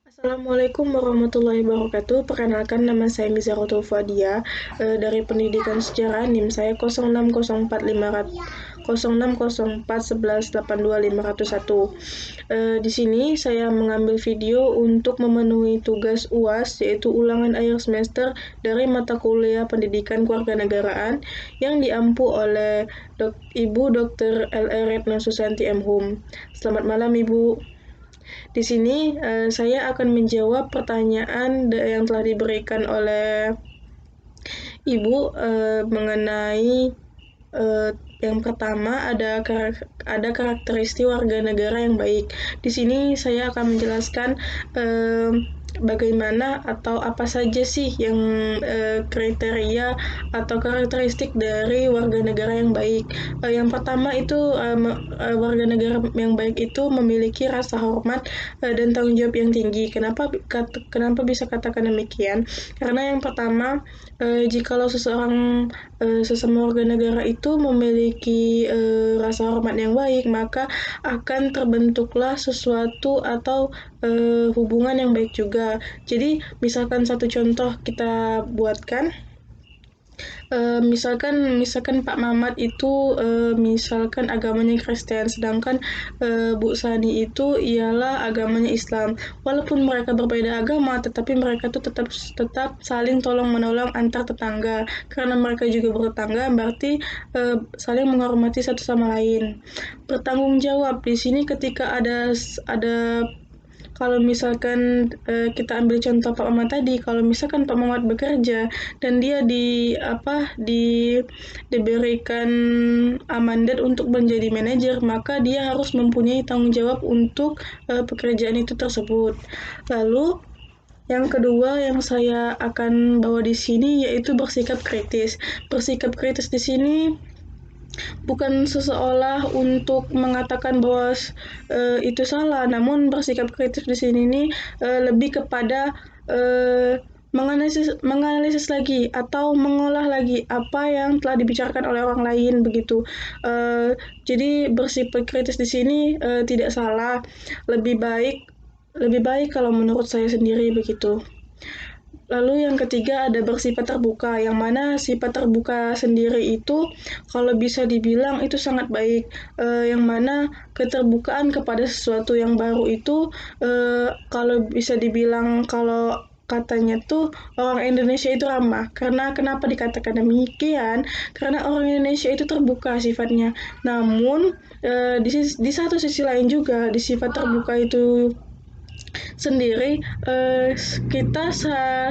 Assalamualaikum warahmatullahi wabarakatuh. Perkenalkan, nama saya Mizaratul Fadia dari Pendidikan Sejarah. NIM saya 06041181. Di sini saya mengambil video untuk memenuhi tugas UAS, yaitu ulangan akhir semester dari mata kuliah Pendidikan Kewarganegaraan yang diampu oleh Ibu Dr. L.E. Retno Susanti M.Hum. Selamat malam, Ibu. Di sini saya akan menjawab pertanyaan yang telah diberikan oleh Ibu mengenai yang pertama ada karakteristik warga negara yang baik. Di sini saya akan menjelaskan bagaimana atau apa saja sih yang kriteria atau karakteristik dari warga negara yang baik. Yang pertama itu warga negara yang baik itu memiliki rasa hormat dan tanggung jawab yang tinggi. Kenapa bisa katakan demikian? Karena yang pertama, jikalau sesama warga negara itu memiliki rasa hormat yang baik, maka akan terbentuklah sesuatu atau hubungan yang baik juga. Jadi misalkan satu contoh kita buatkan, misalkan Pak Mamat itu misalkan agamanya Kristen, sedangkan Bu Sani itu ialah agamanya Islam. Walaupun mereka berbeda agama, tetapi mereka tuh tetap saling tolong menolong antar tetangga. Karena mereka juga bertetangga, berarti saling menghormati satu sama lain. Bertanggung jawab di sini ketika ada kalau misalkan kita ambil contoh Pak Mamat tadi, kalau misalkan Pak Mamat bekerja dan dia diberikan amandat untuk menjadi manajer, maka dia harus mempunyai tanggung jawab untuk pekerjaan itu tersebut. Lalu yang kedua yang saya akan bawa di sini yaitu bersikap kritis. Bersikap kritis di sini bukan seseolah untuk mengatakan bahwa itu salah, namun bersikap kritis di sini lebih kepada menganalisis lagi atau mengolah lagi apa yang telah dibicarakan oleh orang lain begitu. Jadi bersikap kritis di sini tidak salah, lebih baik kalau menurut saya sendiri begitu. Lalu yang ketiga ada bersifat terbuka, yang mana sifat terbuka sendiri itu kalau bisa dibilang itu sangat baik, yang mana keterbukaan kepada sesuatu yang baru itu kalau bisa dibilang kalau katanya tuh orang Indonesia itu ramah. Karena kenapa dikatakan demikian? Karena orang Indonesia itu terbuka sifatnya. Namun di satu sisi lain juga di sifat terbuka itu sendiri, kita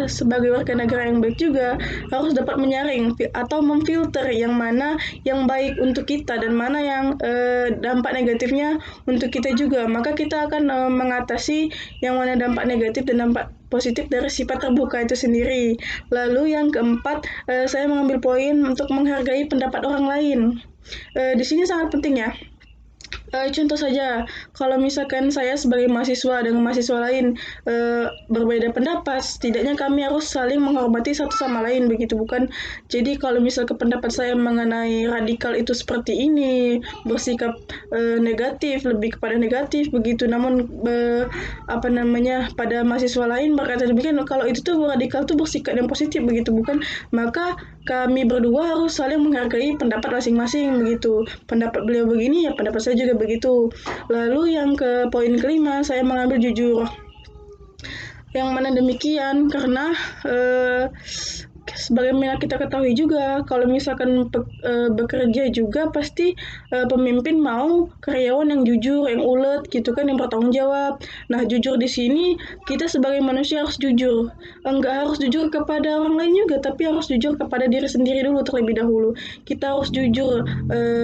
sebagai warga negara yang baik juga harus dapat menyaring atau memfilter yang mana yang baik untuk kita dan mana yang dampak negatifnya untuk kita juga. Maka kita akan mengatasi yang mana dampak negatif dan dampak positif dari sifat terbuka itu sendiri. Lalu yang keempat, saya mengambil poin untuk menghargai pendapat orang lain. Di sini sangat penting ya. Contoh saja, kalau misalkan saya sebagai mahasiswa dengan mahasiswa lain berbeda pendapat, setidaknya kami harus saling menghormati satu sama lain begitu, bukan? Jadi kalau misalkan pendapat saya mengenai radikal itu seperti ini, bersikap negatif, lebih kepada negatif begitu, namun pada mahasiswa lain berkata demikian, kalau itu tuh radikal tuh bersikap yang positif begitu, bukan? Maka kami berdua harus saling menghargai pendapat masing-masing begitu. Pendapat beliau begini, ya pendapat saya juga begitu. Lalu yang ke poin kelima, saya mengambil jujur. Yang mana demikian karena sebagaimana kita ketahui juga, kalau misalkan bekerja juga pasti pemimpin mau karyawan yang jujur, yang ulet gitu kan, yang bertanggung jawab. Nah, jujur di sini kita sebagai manusia harus jujur. Enggak harus jujur kepada orang lain juga, tapi harus jujur kepada diri sendiri dulu terlebih dahulu. Kita harus jujur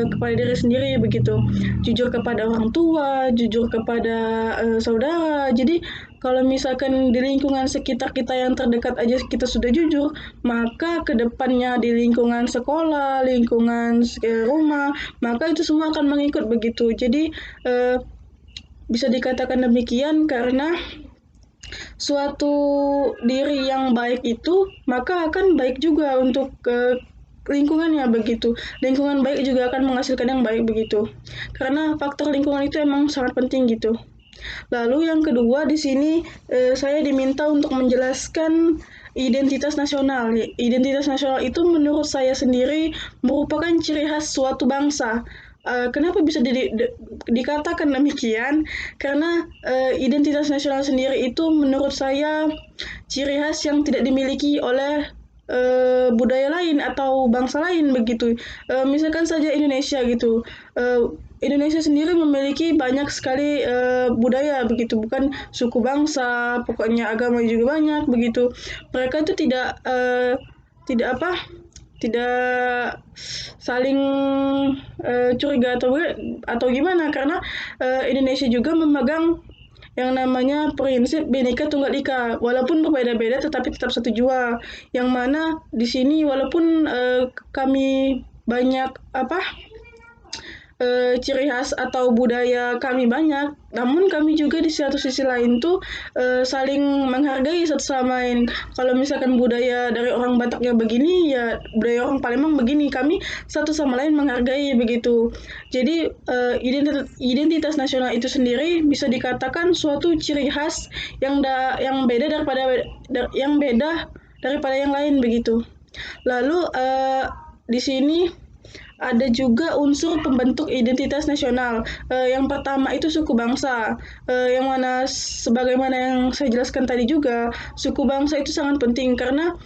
kepada diri sendiri begitu. Jujur kepada orang tua, jujur kepada saudara. Jadi kalau misalkan di lingkungan sekitar kita yang terdekat aja kita sudah jujur, maka kedepannya di lingkungan sekolah, lingkungan rumah, maka itu semua akan mengikut begitu. Jadi bisa dikatakan demikian karena suatu diri yang baik itu maka akan baik juga untuk lingkungannya begitu. Lingkungan baik juga akan menghasilkan yang baik begitu. Karena faktor lingkungan itu emang sangat penting gitu. Lalu yang kedua di sini saya diminta untuk menjelaskan identitas nasional. Identitas nasional itu menurut saya sendiri merupakan ciri khas suatu bangsa. Kenapa bisa dikatakan demikian? Karena identitas nasional sendiri itu menurut saya ciri khas yang tidak dimiliki oleh budaya lain atau bangsa lain begitu. Misalkan saja Indonesia gitu. Indonesia sendiri memiliki banyak sekali budaya begitu, bukan suku bangsa, pokoknya agama juga banyak begitu. Mereka itu tidak apa, tidak saling curiga atau gimana, karena Indonesia juga memegang yang namanya prinsip Bhinneka Tunggal Ika, walaupun berbeda-beda tetapi tetap satu jua. Yang mana di sini walaupun kami banyak ciri khas atau budaya kami banyak, namun kami juga di satu sisi lain tuh saling menghargai satu sama lain. Kalau misalkan budaya dari orang Bataknya begini, ya budaya orang Palembang begini, kami satu sama lain menghargai begitu. Jadi identitas nasional itu sendiri bisa dikatakan suatu ciri khas yang beda daripada yang lain begitu. Lalu di sini ada juga unsur pembentuk identitas nasional. Yang pertama itu suku bangsa, yang mana sebagaimana yang saya jelaskan tadi juga, suku bangsa itu sangat penting karena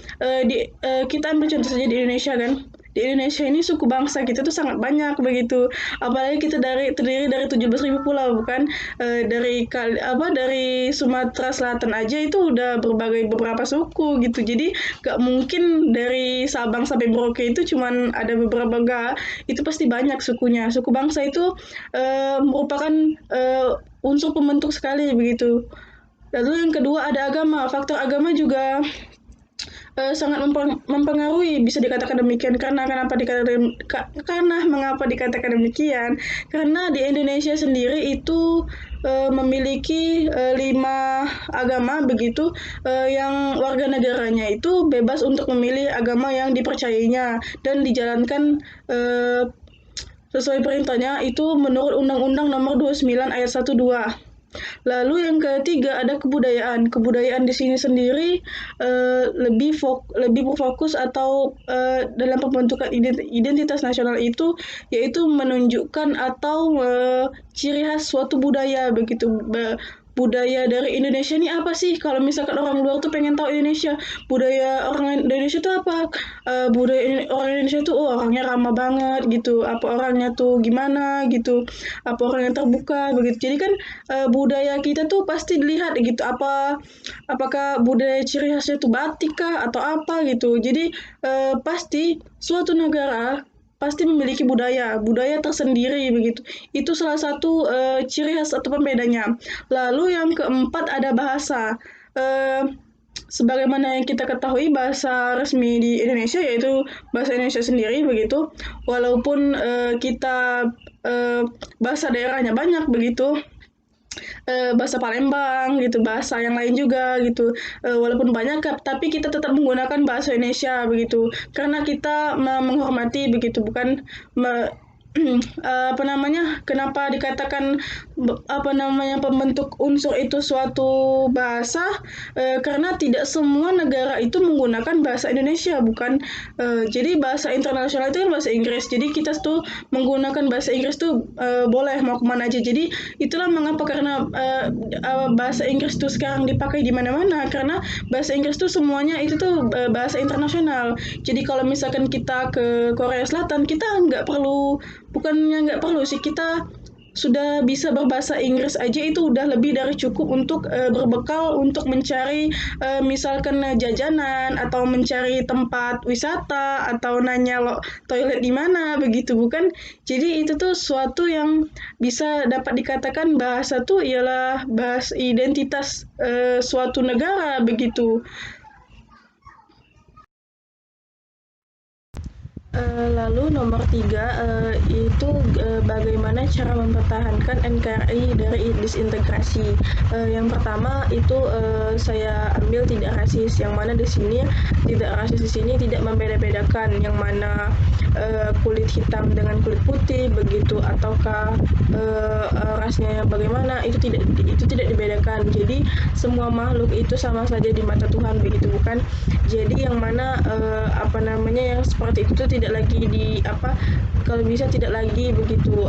kita ambil contoh saja di Indonesia kan. Di Indonesia ini suku bangsa kita tuh sangat banyak begitu. Apalagi kita terdiri dari 17.000 pulau, bukan dari Sumatera Selatan aja itu udah beberapa suku gitu. Jadi gak mungkin dari Sabang sampai Merauke itu cuman ada beberapa, gak, itu pasti banyak sukunya. Suku bangsa itu merupakan unsur pembentuk sekali begitu. Lalu yang kedua ada agama. Faktor agama juga sangat mempengaruhi, bisa dikatakan demikian. Karena mengapa dikatakan demikian? Karena di Indonesia sendiri itu memiliki 5 agama begitu, yang warga negaranya itu bebas untuk memilih agama yang dipercayainya dan dijalankan sesuai perintahnya itu menurut Undang-Undang Nomor 29 Ayat 1-2. Lalu yang ketiga ada kebudayaan. Kebudayaan di sini sendiri lebih berfokus atau dalam pembentukan identitas nasional itu yaitu menunjukkan atau ciri khas suatu budaya begitu. Budaya dari Indonesia ini apa sih? Kalau misalkan orang luar tuh pengen tahu Indonesia, budaya orang Indonesia tuh apa? Budaya orang Indonesia tuh orangnya ramah banget gitu. Apa orangnya tuh gimana gitu? Apa orang yang terbuka begitu. Jadi kan budaya kita tuh pasti dilihat gitu, apakah budaya ciri khasnya itu batik kah atau apa gitu. Jadi pasti suatu negara pasti memiliki budaya tersendiri begitu. Itu salah satu ciri khas atau pembedanya. Lalu yang keempat ada bahasa. Eh, Sebagaimana yang kita ketahui bahasa resmi di Indonesia yaitu bahasa Indonesia sendiri begitu. Walaupun kita bahasa daerahnya banyak begitu, bahasa Palembang gitu, bahasa yang lain juga gitu. Walaupun banyak tapi kita tetap menggunakan bahasa Indonesia begitu. Karena kita menghormati begitu, bukan kenapa dikatakan pembentuk unsur itu suatu bahasa, karena tidak semua negara itu menggunakan bahasa Indonesia, bukan. Jadi bahasa internasional itu kan bahasa Inggris, jadi kita tuh menggunakan bahasa Inggris tuh boleh mau kemana aja. Jadi itulah mengapa, karena bahasa Inggris tuh sekarang dipakai di mana-mana, karena bahasa Inggris tuh semuanya itu tuh bahasa internasional. Jadi kalau misalkan kita ke Korea Selatan, kita bukannya nggak perlu sih, kita sudah bisa berbahasa Inggris aja itu udah lebih dari cukup untuk berbekal untuk mencari misalkan jajanan atau mencari tempat wisata atau nanya toilet di mana begitu, bukan. Jadi itu tuh suatu yang bisa dapat dikatakan bahasa tuh ialah bahasa identitas suatu negara begitu. Lalu nomor 3 itu bagaimana cara mempertahankan NKRI dari disintegrasi. Yang pertama itu saya ambil tidak rasis, yang mana di sini tidak rasis di sini tidak membeda-bedakan yang mana kulit hitam dengan kulit putih begitu, ataukah rasnya bagaimana, itu tidak dibedakan. Jadi semua makhluk itu sama saja di mata Tuhan begitu, bukan? Jadi yang mana yang seperti itu tuh tidak lagi kalau bisa tidak lagi begitu,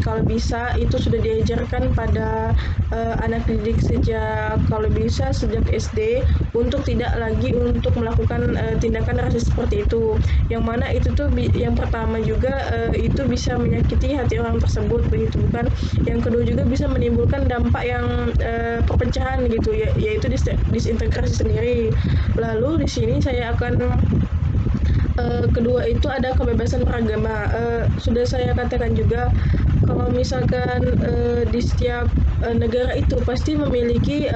kalau bisa itu sudah diajarkan pada anak didik kalau bisa sejak SD, untuk tidak lagi untuk melakukan tindakan rasis seperti itu, yang mana itu tuh yang pertama juga itu bisa menyakiti hati orang tersebut begitu, bukan? Yang kedua juga bisa menimbulkan dampak yang perpecahan gitu, yaitu disintegrasi sendiri. Lalu di sini saya akan kedua itu ada kebebasan beragama. Sudah saya katakan juga kalau misalkan di setiap negara itu pasti memiliki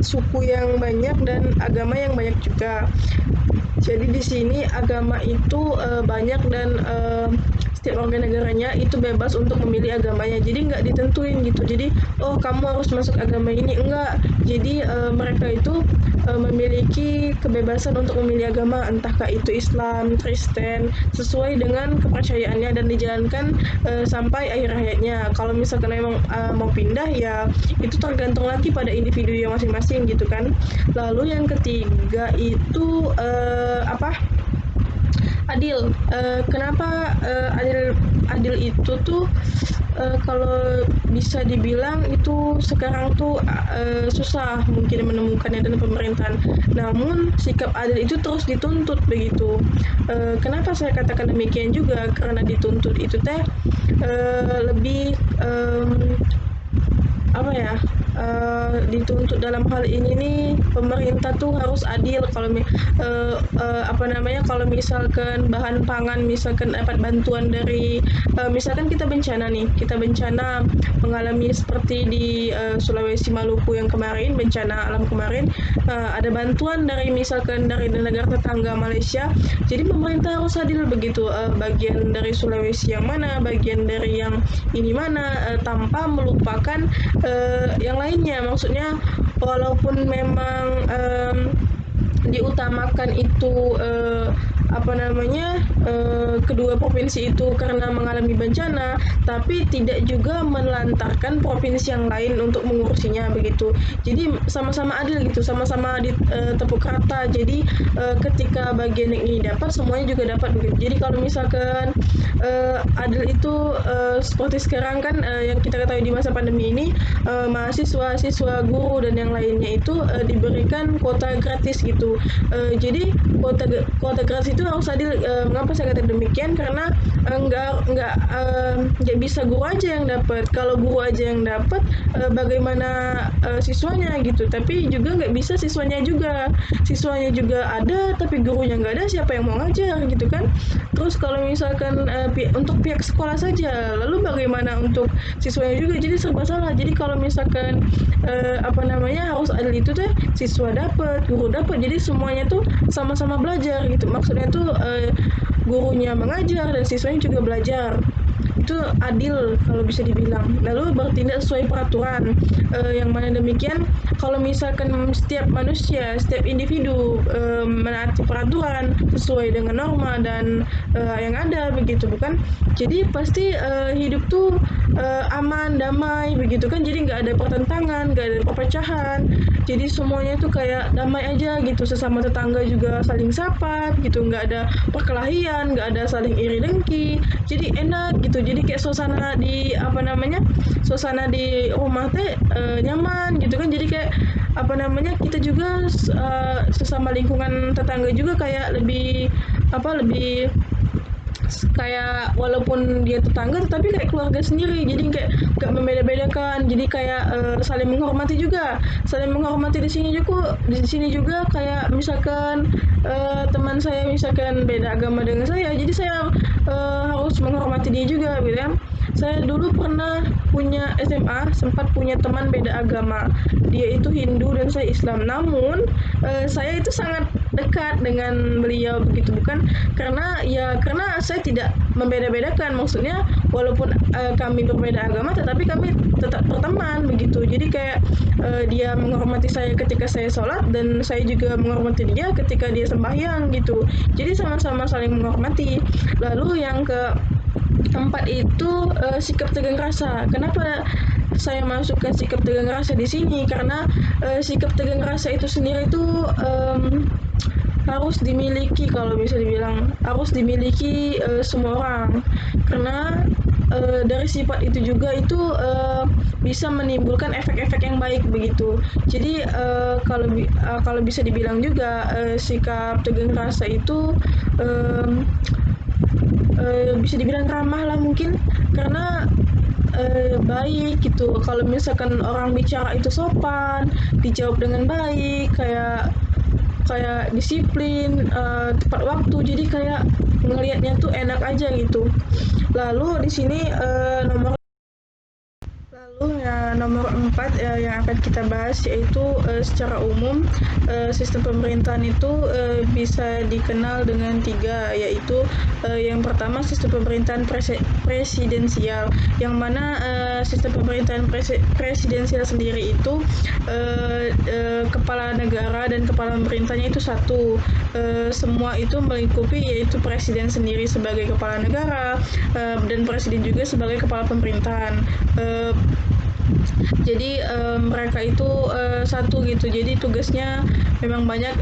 suku yang banyak dan agama yang banyak juga. Jadi di sini agama itu banyak dan setiap warga negaranya itu bebas untuk memilih agamanya. Jadi nggak ditentuin gitu. Jadi oh kamu harus masuk agama ini, enggak. Jadi mereka itu memiliki kebebasan untuk memilih agama, entahkah itu Islam, Kristen, sesuai dengan kepercayaannya dan dijalankan sampai akhir hayatnya. Kalau misalkan memang mau pindah ya itu tergantung lagi pada individu yang masing-masing gitu kan. Lalu yang ketiga itu adil. Kenapa adil itu tuh kalau bisa dibilang itu sekarang tuh susah mungkin menemukannya dalam pemerintahan. Namun sikap adil itu terus dituntut begitu. Kenapa saya katakan demikian juga? Karena dituntut itu teh lebih dituntut dalam hal ini nih, pemerintah tuh harus adil. Kalau kalau misalkan bahan pangan misalkan dapat bantuan dari misalkan kita bencana mengalami seperti di Sulawesi Maluku yang kemarin, bencana alam kemarin, ada bantuan dari misalkan dari negara tetangga Malaysia. Jadi pemerintah harus adil begitu, bagian dari Sulawesi yang mana, bagian dari yang ini mana, tanpa melupakan yang lainnya. Maksudnya walaupun memang diutamakan itu kedua provinsi itu karena mengalami bencana, tapi tidak juga menelantarkan provinsi yang lain untuk mengurusinya begitu. Jadi sama-sama adil gitu, sama-sama ditepuk rata. Jadi ketika bagian yang ini dapat, semuanya juga dapat begitu. Jadi kalau misalkan adil itu seperti sekarang kan yang kita ketahui di masa pandemi ini, mahasiswa, siswa, guru dan yang lainnya itu diberikan kuota gratis gitu. Jadi kuota gratis itu harus adil. Mengapa saya katakan demikian? Karena nggak bisa guru aja yang dapat. Kalau guru aja yang dapat, bagaimana siswanya gitu? Tapi juga nggak bisa siswanya juga ada tapi gurunya nggak ada, siapa yang mau ngajar gitu kan? Terus kalau misalkan untuk pihak sekolah saja, lalu bagaimana untuk siswanya juga? Jadi serba salah. Jadi kalau misalkan harus adil itu teh, siswa dapat, guru dapat, jadi semuanya tuh sama-sama belajar gitu. Maksudnya tuh gurunya mengajar dan siswanya juga belajar. Itu adil kalau bisa dibilang. Lalu bertindak sesuai peraturan, yang mana demikian kalau misalkan setiap manusia, setiap individu menaati peraturan sesuai dengan norma dan yang ada begitu, bukan? Jadi pasti hidup tuh aman, damai begitu kan. Jadi nggak ada pertentangan, nggak ada perpecahan. Jadi semuanya tuh kayak damai aja gitu, sesama tetangga juga saling sapa gitu, nggak ada perkelahian, nggak ada saling iri dengki. Jadi enak gitu. Jadi kayak suasana di rumah teh nyaman gitu kan. Jadi kayak kita juga sesama lingkungan tetangga juga kayak lebih kayak walaupun dia tetangga tetapi kayak keluarga sendiri. Jadi kayak gak membeda-bedakan. Jadi kayak saling menghormati juga. Saling menghormati di sini juga kayak misalkan teman saya misalkan beda agama dengan saya, jadi saya harus menghormati dia juga gitu kan. Saya dulu pernah punya SMA, sempat punya teman beda agama. Dia itu Hindu dan saya Islam. Namun saya itu sangat dekat dengan beliau begitu, bukan karena saya tidak membeda-bedakan, maksudnya walaupun kami berbeda agama tetapi kami tetap berteman begitu. Jadi kayak dia menghormati saya ketika saya sholat dan saya juga menghormati dia ketika dia sembahyang gitu. Jadi sama-sama saling menghormati. Lalu yang keempat itu sikap tegang rasa. Kenapa saya masukkan sikap tegang rasa di sini? Karena sikap tegang rasa itu sendiri itu harus dimiliki, kalau bisa dibilang harus dimiliki semua orang, karena dari sifat itu juga itu bisa menimbulkan efek-efek yang baik begitu. Jadi kalau bisa dibilang juga sikap tegang rasa itu um, bisa dibilang ramah lah mungkin, karena baik gitu. Kalau misalkan orang bicara itu sopan, dijawab dengan baik, kayak kayak disiplin, tepat waktu, jadi kayak ngelihatnya tuh enak aja gitu. Lalu di sini nomor 4 yang akan kita bahas yaitu secara umum sistem pemerintahan itu bisa dikenal dengan 3, yaitu yang pertama sistem pemerintahan presidensial, yang mana sistem pemerintahan presidensial sendiri itu kepala negara dan kepala pemerintahnya itu satu, semua itu melingkupi, yaitu presiden sendiri sebagai kepala negara dan presiden juga sebagai kepala pemerintahan. Jadi mereka itu satu gitu. Jadi tugasnya memang banyak,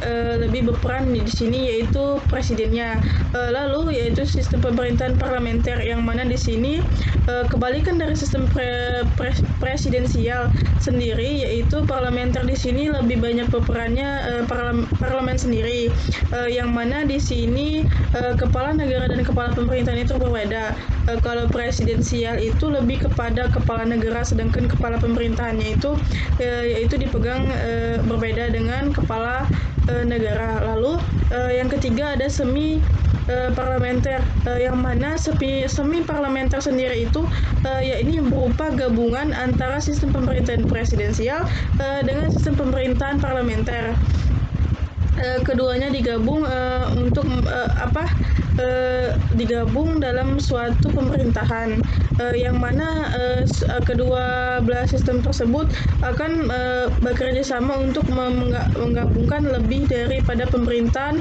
lebih berperan di sini yaitu presidennya. Lalu yaitu sistem pemerintahan parlementer, yang mana di sini kebalikan dari sistem presidensial sendiri, yaitu parlementer di sini lebih banyak berperannya parlemen sendiri, yang mana di sini kepala negara dan kepala pemerintahan itu berbeda. Kalau presidensial itu lebih kepada kepala negara, sedangkan kepala pemerintahannya itu yaitu dipegang berbeda dengan kepala negara. Lalu yang ketiga ada semi parlementer, yang mana semi parlementer sendiri itu ya ini berupa gabungan antara sistem pemerintahan presidensial dengan sistem pemerintahan parlementer. Keduanya digabung untuk digabung dalam suatu pemerintahan, yang mana kedua belah sistem tersebut akan bekerja sama untuk menggabungkan lebih daripada pemerintahan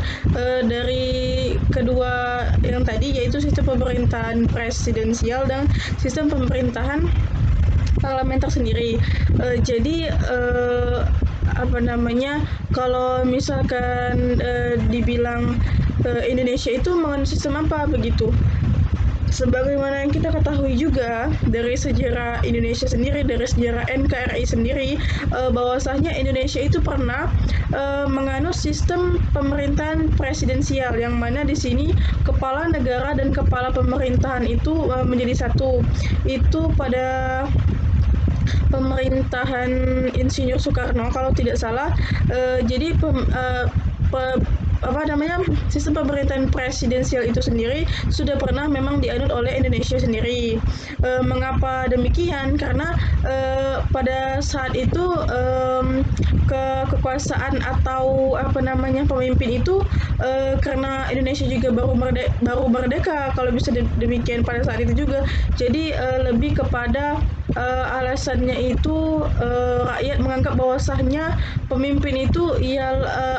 dari kedua yang tadi, yaitu sistem pemerintahan presidensial dan sistem pemerintahan parlementer sendiri. Jadi kalau misalkan dibilang Indonesia itu menganut sistem apa begitu. Sebagaimana yang kita ketahui juga dari sejarah Indonesia sendiri, dari sejarah NKRI sendiri, bahwasanya Indonesia itu pernah menganut sistem pemerintahan presidensial, yang mana di sini kepala negara dan kepala pemerintahan itu menjadi satu. Itu pada pemerintahan Insinyur Soekarno kalau tidak salah. Jadi sistem pemerintahan presidensial itu sendiri sudah pernah memang dianut oleh Indonesia sendiri. Mengapa demikian? Karena pada saat itu kekuasaan atau pemimpin itu, karena Indonesia juga baru merdeka kalau bisa demikian pada saat itu juga. Jadi lebih kepada alasannya itu rakyat menganggap bahwasanya pemimpin itu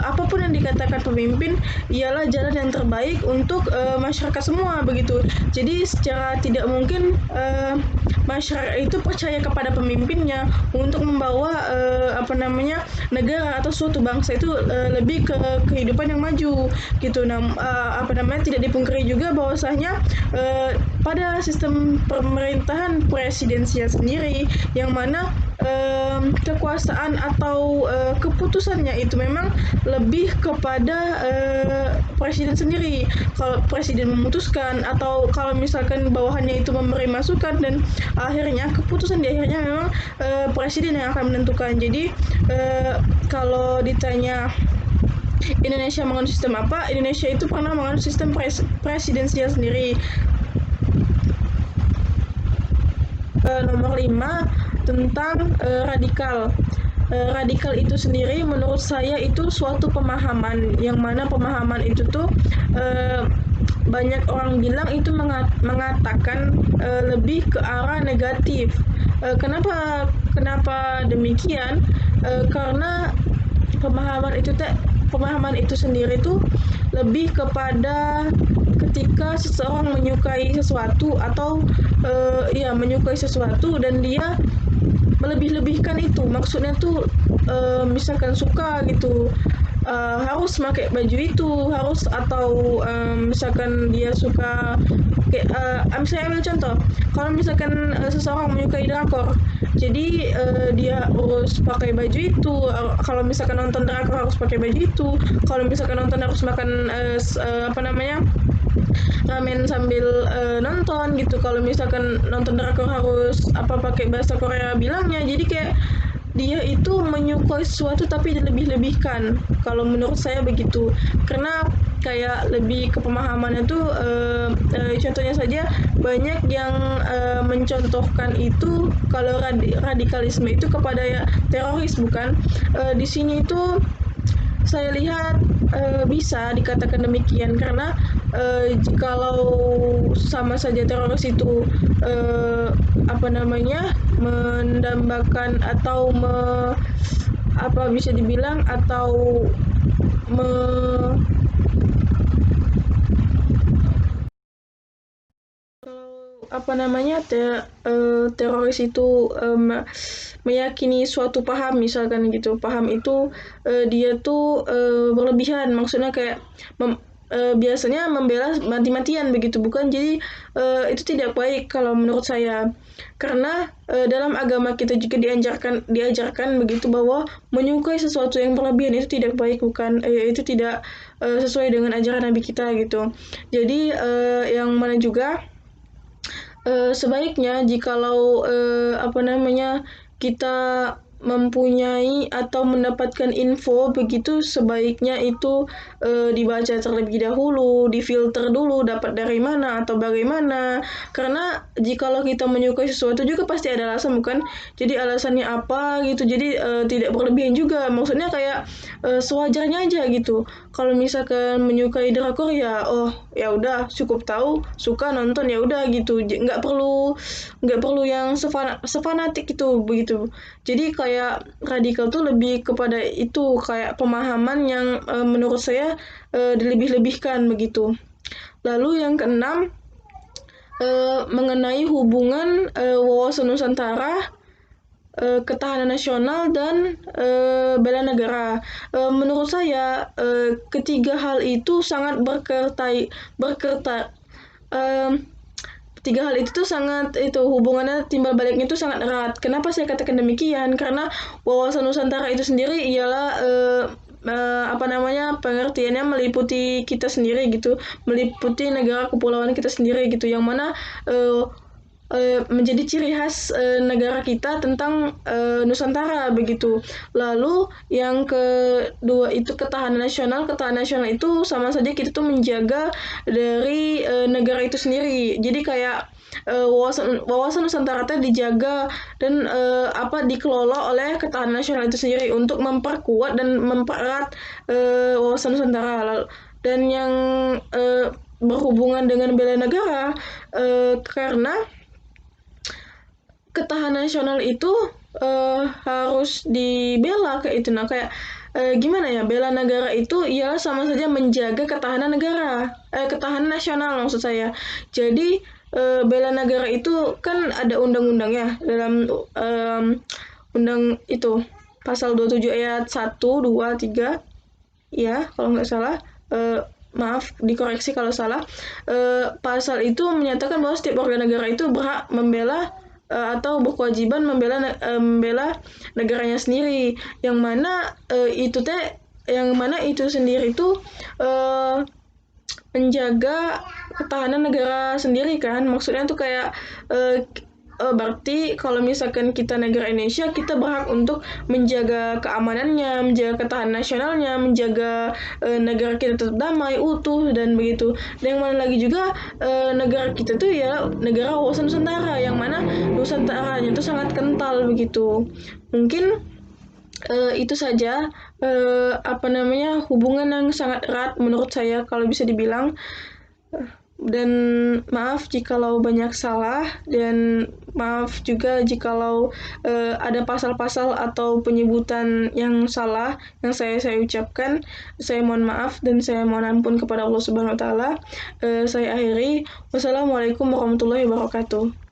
apapun yang dikatakan pemimpin ialah jalan yang terbaik untuk masyarakat semua begitu. Jadi secara tidak mungkin masyarakat itu percaya kepada pemimpinnya untuk membawa negara atau suatu bangsa itu lebih ke kehidupan yang maju gitu. Tidak dipungkiri juga bahwasanya pada sistem pemerintahan presidensial sendiri, yang mana kekuasaan atau keputusannya itu memang lebih kepada presiden sendiri. Kalau presiden memutuskan atau kalau misalkan bawahannya itu memberi masukan, dan akhirnya keputusan di akhirnya memang presiden yang akan menentukan. Jadi kalau ditanya Indonesia menganut sistem apa, Indonesia itu pernah menganut sistem presidensial sendiri. Nomor 5 tentang radikal. radikal itu sendiri menurut saya itu suatu pemahaman, yang mana pemahaman itu tuh banyak orang bilang itu mengatakan lebih ke arah negatif. Kenapa demikian? Karena pemahaman itu sendiri tuh lebih kepada ketika seseorang menyukai sesuatu atau menyukai sesuatu dan dia melebih-lebihkan itu. Maksudnya tuh misalkan suka gitu, harus pakai baju itu, harus, atau misalkan dia suka kayak saya ambil contoh, kalau misalkan seseorang menyukai drakor, jadi dia harus pakai baju itu, kalau misalkan nonton drakor harus pakai baju itu, kalau misalkan nonton harus makan apa namanya, ramen sambil nonton gitu, kalau misalkan nonton drakor harus apa pakai bahasa Korea bilangnya, jadi kayak dia itu menyukai sesuatu tapi dilebih-lebihkan. Kalau menurut saya begitu. Karena kayak lebih ke pemahamannya tuh contohnya saja banyak yang mencontohkan itu kalau radikalisme itu kepada ya teroris, bukan. Di sini itu saya lihat bisa dikatakan demikian karena jikalau sama saja teroris itu apa namanya, mendambakan atau apa bisa dibilang, atau me, apa namanya, teroris itu meyakini suatu paham, misalkan gitu, paham itu dia tuh berlebihan, maksudnya kayak biasanya membela mati-matian begitu, bukan. Jadi itu tidak baik kalau menurut saya, karena dalam agama kita juga diajarkan begitu bahwa menyukai sesuatu yang berlebihan itu tidak baik, bukan. Itu tidak sesuai dengan ajaran Nabi kita gitu. Jadi yang mana juga sebaiknya jikalau apa namanya, kita mempunyai atau mendapatkan info begitu, sebaiknya itu dibaca terlebih dahulu, difilter dulu dapat dari mana atau bagaimana. Karena jikalau kita menyukai sesuatu juga pasti ada alasan, bukan? Jadi alasannya apa gitu. Jadi tidak berlebihan juga. Maksudnya kayak sewajarnya aja gitu. Kalau misalkan menyukai drakor ya, oh ya udah, cukup tahu suka nonton ya udah gitu, nggak perlu yang sefanatik itu begitu. Jadi kayak radikal tuh lebih kepada itu, kayak pemahaman yang menurut saya dilebih-lebihkan begitu. Lalu yang keenam, mengenai hubungan wawasan Nusantara, ketahanan nasional, dan bela negara. Menurut saya ketiga hal itu sangat berkerta tiga hal itu tuh sangat, itu hubungannya, timbal baliknya itu sangat erat. Kenapa saya katakan demikian? Karena wawasan Nusantara itu sendiri ialah apa namanya, pengertiannya meliputi kita sendiri gitu, meliputi negara kepulauan kita sendiri gitu, yang mana menjadi ciri khas negara kita tentang Nusantara begitu. Lalu yang kedua itu ketahanan nasional. Ketahanan nasional itu sama saja kita tuh menjaga dari negara itu sendiri. Jadi kayak wawasan Nusantara itu dijaga dan dikelola oleh ketahanan nasional itu sendiri untuk memperkuat dan mempererat wawasan Nusantara. Dan yang berhubungan dengan bela negara, karena ketahanan nasional itu harus dibela kayak itu. Nah, kayak gimana ya, bela negara itu ya sama saja menjaga ketahanan negara, ketahanan nasional maksud saya. Jadi bela negara itu kan ada undang-undangnya dalam undang itu, pasal 27 ayat 1, 2, 3, ya kalau nggak salah. Maaf dikoreksi kalau salah. Pasal itu menyatakan bahwa setiap warga negara itu berhak membela atau berkewajiban membela negaranya sendiri, yang mana itu sendiri itu menjaga ketahanan negara sendiri kan. Maksudnya tuh kayak berarti kalau misalkan kita negara Indonesia, kita berhak untuk menjaga keamanannya, menjaga ketahanan nasionalnya, menjaga negara kita tetap damai, utuh, dan begitu. Dan yang mana lagi juga negara kita tuh ya negara wawasan Nusantara, yang mana Nusantaranya tuh sangat kental begitu. Mungkin Itu saja, hubungan yang sangat erat menurut saya kalau bisa dibilang, dan maaf jikalau banyak salah, dan maaf juga jikalau, ada pasal-pasal atau penyebutan yang salah yang saya ucapkan. Saya mohon maaf dan saya mohon ampun kepada Allah Subhanahu wa taala. Saya akhiri. Wassalamualaikum warahmatullahi wabarakatuh.